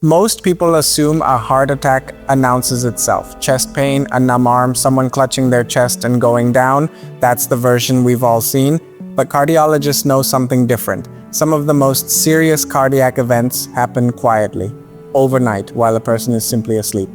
Most people assume a heart attack announces itself. Chest pain, a numb arm, someone clutching their chest and going down. That's the version we've all seen. But cardiologists know something different. Some of the most serious cardiac events happen quietly, overnight, while a person is simply asleep.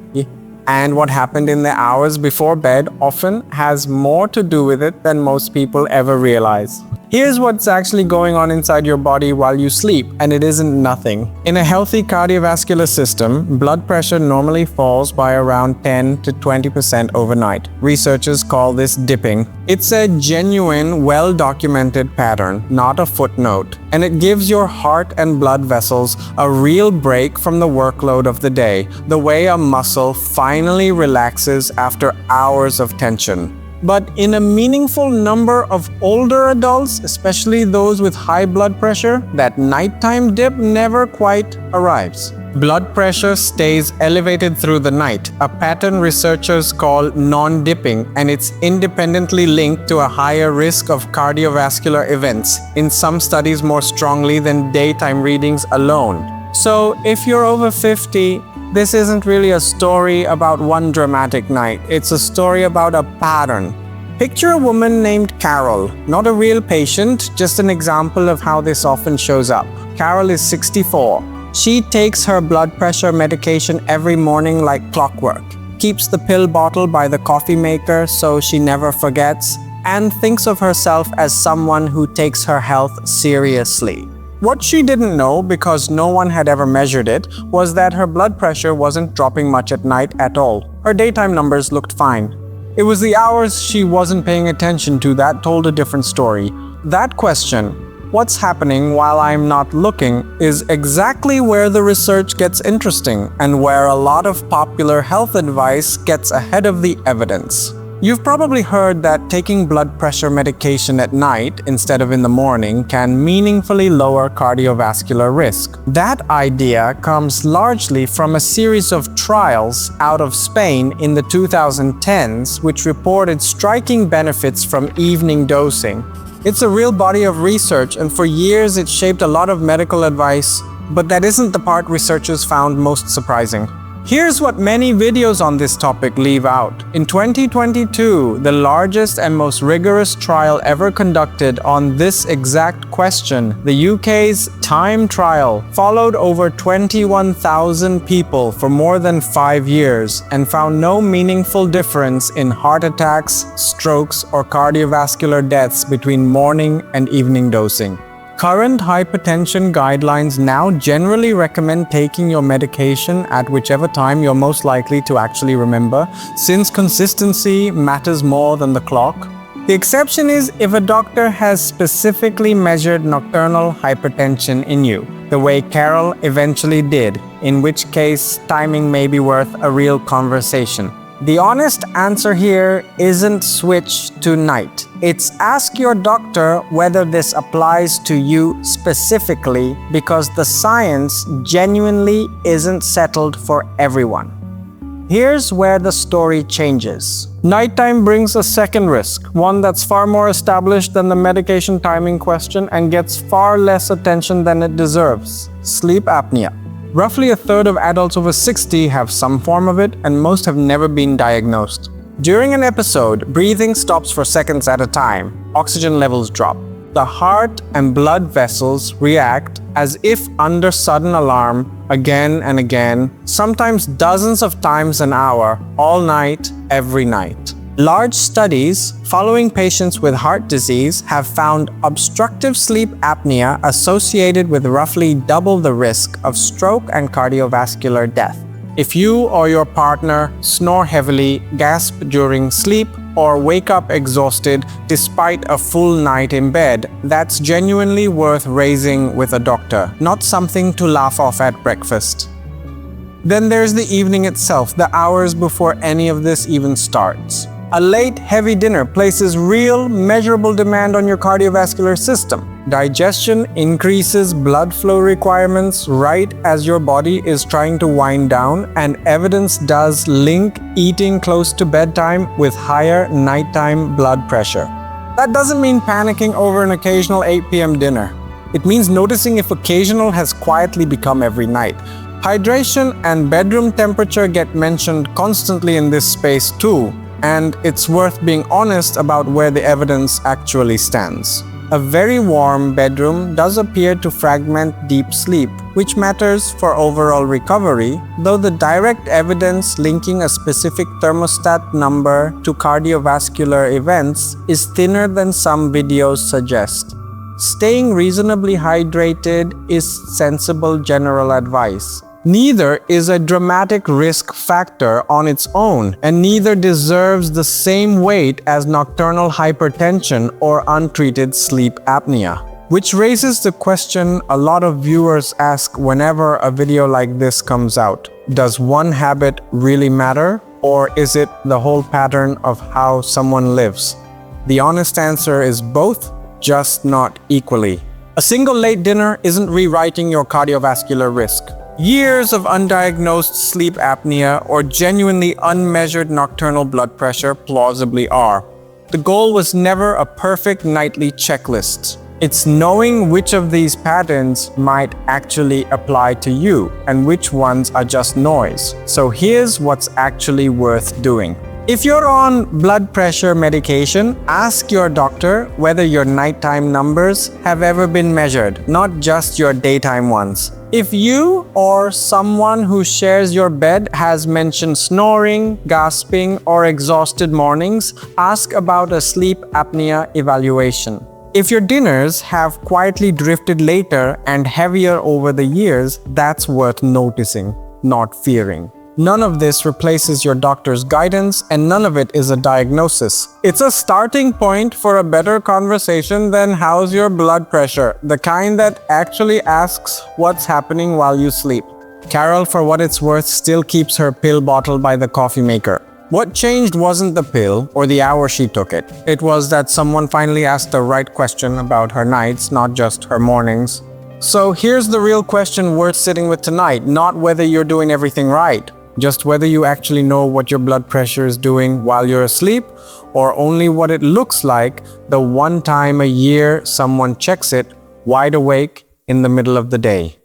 And what happened in the hours before bed often has more to do with it than most people ever realize. Here's what's actually going on inside your body while you sleep, and it isn't nothing. In a healthy cardiovascular system, blood pressure normally falls by around 10 to 20% overnight. Researchers call this dipping. It's a genuine, well-documented pattern, not a footnote, and it gives your heart and blood vessels a real break from the workload of the day, the way a muscle finally relaxes after hours of tension. But in a meaningful number of older adults, especially those with high blood pressure, that nighttime dip never quite arrives. Blood pressure stays elevated through the night, a pattern researchers call non-dipping, and it's independently linked to a higher risk of cardiovascular events, in some studies more strongly than daytime readings alone. So if you're over 50, this isn't really a story about one dramatic night. It's a story about a pattern. Picture a woman named Carol, not a real patient, just an example of how this often shows up. Carol is 64. She takes her blood pressure medication every morning like clockwork, keeps the pill bottle by the coffee maker so she never forgets, and thinks of herself as someone who takes her health seriously. What she didn't know, because no one had ever measured it, was that her blood pressure wasn't dropping much at night at all. Her daytime numbers looked fine. It was the hours she wasn't paying attention to that told a different story. That question, what's happening while I'm not looking, is exactly where the research gets interesting and where a lot of popular health advice gets ahead of the evidence. You've probably heard that taking blood pressure medication at night instead of in the morning can meaningfully lower cardiovascular risk. That idea comes largely from a series of trials out of Spain in the 2010s, which reported striking benefits from evening dosing. It's a real body of research, and for years it shaped a lot of medical advice, but that isn't the part researchers found most surprising. Here's what many videos on this topic leave out. In 2022, the largest and most rigorous trial ever conducted on this exact question, the UK's TIME trial, followed over 21,000 people for more than 5 years and found no meaningful difference in heart attacks, strokes, or cardiovascular deaths between morning and evening dosing. Current hypertension guidelines now generally recommend taking your medication at whichever time you're most likely to actually remember, since consistency matters more than the clock. The exception is if a doctor has specifically measured nocturnal hypertension in you, the way Carol eventually did, in which case timing may be worth a real conversation. The honest answer here isn't switch to night. It's ask your doctor whether this applies to you specifically, because the science genuinely isn't settled for everyone. Here's where the story changes. Nighttime brings a second risk, one that's far more established than the medication timing question and gets far less attention than it deserves: sleep apnea. Roughly a third of adults over 60 have some form of it, and most have never been diagnosed. During an episode, breathing stops for seconds at a time. Oxygen levels drop. The heart and blood vessels react as if under sudden alarm again and again, sometimes dozens of times an hour, all night, every night. Large studies following patients with heart disease have found obstructive sleep apnea associated with roughly double the risk of stroke and cardiovascular death. If you or your partner snore heavily, gasp during sleep, or wake up exhausted despite a full night in bed, that's genuinely worth raising with a doctor, not something to laugh off at breakfast. Then there's the evening itself, the hours before any of this even starts. A late, heavy dinner places real, measurable demand on your cardiovascular system. Digestion increases blood flow requirements right as your body is trying to wind down, and evidence does link eating close to bedtime with higher nighttime blood pressure. That doesn't mean panicking over an occasional 8 p.m. dinner. It means noticing if occasional has quietly become every night. Hydration and bedroom temperature get mentioned constantly in this space too, and it's worth being honest about where the evidence actually stands. A very warm bedroom does appear to fragment deep sleep, which matters for overall recovery, though the direct evidence linking a specific thermostat number to cardiovascular events is thinner than some videos suggest. Staying reasonably hydrated is sensible general advice. Neither is a dramatic risk factor on its own, and neither deserves the same weight as nocturnal hypertension or untreated sleep apnea. Which raises the question a lot of viewers ask whenever a video like this comes out. Does one habit really matter, or is it the whole pattern of how someone lives? The honest answer is both, just not equally. A single late dinner isn't rewriting your cardiovascular risk. Years of undiagnosed sleep apnea or genuinely unmeasured nocturnal blood pressure plausibly are. The goal was never a perfect nightly checklist. It's knowing which of these patterns might actually apply to you and which ones are just noise. So here's what's actually worth doing. If you're on blood pressure medication, ask your doctor whether your nighttime numbers have ever been measured, not just your daytime ones. If you or someone who shares your bed has mentioned snoring, gasping, or exhausted mornings, ask about a sleep apnea evaluation. If your dinners have quietly drifted later and heavier over the years, that's worth noticing, not fearing. None of this replaces your doctor's guidance, and none of it is a diagnosis. It's a starting point for a better conversation than how's your blood pressure, the kind that actually asks what's happening while you sleep. Carol, for what it's worth, still keeps her pill bottle by the coffee maker. What changed wasn't the pill or the hour she took it. It was that someone finally asked the right question about her nights, not just her mornings. So here's the real question worth sitting with tonight, not whether you're doing everything right. Just whether you actually know what your blood pressure is doing while you're asleep, or only what it looks like the one time a year someone checks it wide awake in the middle of the day.